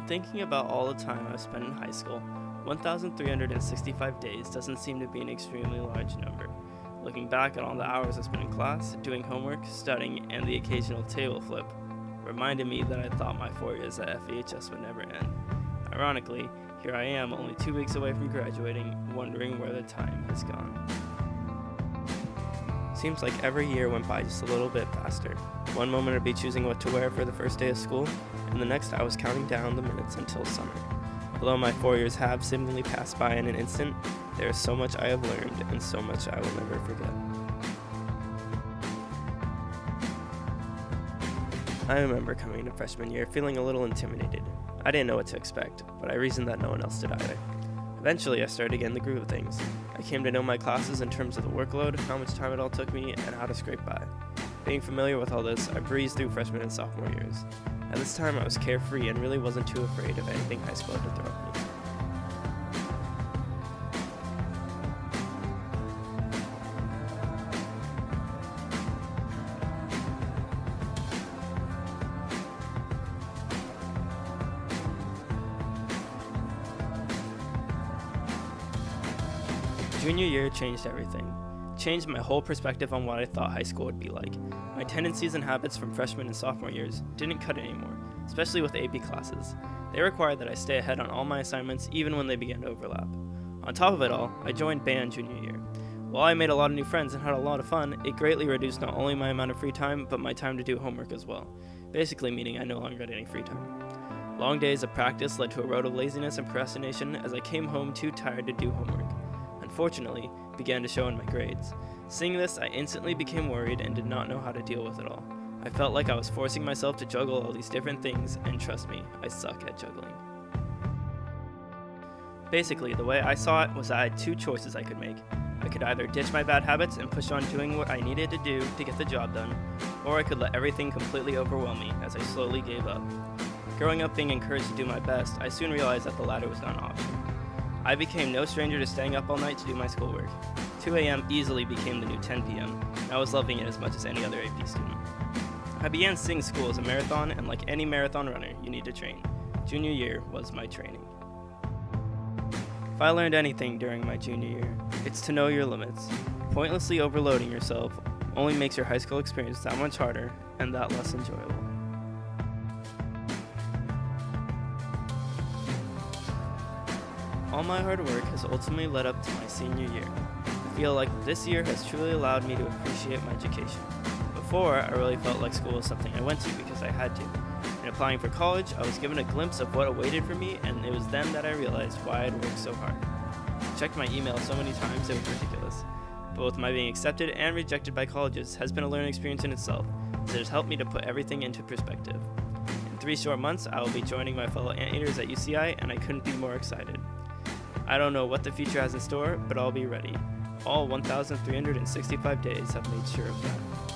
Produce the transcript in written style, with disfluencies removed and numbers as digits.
When thinking about all the time I've spent in high school, 1,365 days doesn't seem to be an extremely large number. Looking back at all the hours I spent in class, doing homework, studying, and the occasional table flip, reminded me that I thought my 4 years at FEHS would never end. Ironically, here I am only 2 weeks away from graduating, wondering where the time has gone. Seems like every year went by just a little bit faster. One moment I'd be choosing what to wear for the first day of school, and the next I was counting down the minutes until summer. Although my 4 years have seemingly passed by in an instant, there is so much I have learned and so much I will never forget. I remember coming into freshman year feeling a little intimidated. I didn't know what to expect, but I reasoned that no one else did either. Eventually, I started to get in the groove of things. I came to know my classes in terms of the workload, how much time it all took me, and how to scrape by. Being familiar with all this, I breezed through freshman and sophomore years. At this time, I was carefree and really wasn't too afraid of anything high school had to throw at me. Junior year changed everything. Changed my whole perspective on what I thought high school would be like. My tendencies and habits from freshman and sophomore years didn't cut it anymore, especially with AP classes. They required that I stay ahead on all my assignments even when they began to overlap. On top of it all, I joined band junior year. While I made a lot of new friends and had a lot of fun, it greatly reduced not only my amount of free time, but my time to do homework as well. Basically meaning I no longer had any free time. Long days of practice led to a road of laziness and procrastination as I came home too tired to do homework. Unfortunately, began to show in my grades. Seeing this, I instantly became worried and did not know how to deal with it all. I felt like I was forcing myself to juggle all these different things, and trust me, I suck at juggling. Basically, the way I saw it was I had two choices I could make. I could either ditch my bad habits and push on doing what I needed to do to get the job done, or I could let everything completely overwhelm me as I slowly gave up. Growing up being encouraged to do my best, I soon realized that the latter was not an option. I became no stranger to staying up all night to do my schoolwork. 2 a.m. easily became the new 10 p.m., and I was loving it as much as any other AP student. I began seeing school as a marathon, and like any marathon runner, you need to train. Junior year was my training. If I learned anything during my junior year, it's to know your limits. Pointlessly overloading yourself only makes your high school experience that much harder and that less enjoyable. All my hard work has ultimately led up to my senior year. I feel like this year has truly allowed me to appreciate my education. Before, I really felt like school was something I went to because I had to. In applying for college, I was given a glimpse of what awaited for me, and it was then that I realized why I'd worked so hard. I checked my email so many times it was ridiculous. Both my being accepted and rejected by colleges has been a learning experience in itself, as it has helped me to put everything into perspective. In 3 short months, I will be joining my fellow anteaters at UCI, and I couldn't be more excited. I don't know what the future has in store, but I'll be ready. All 1,365 days have made sure of that.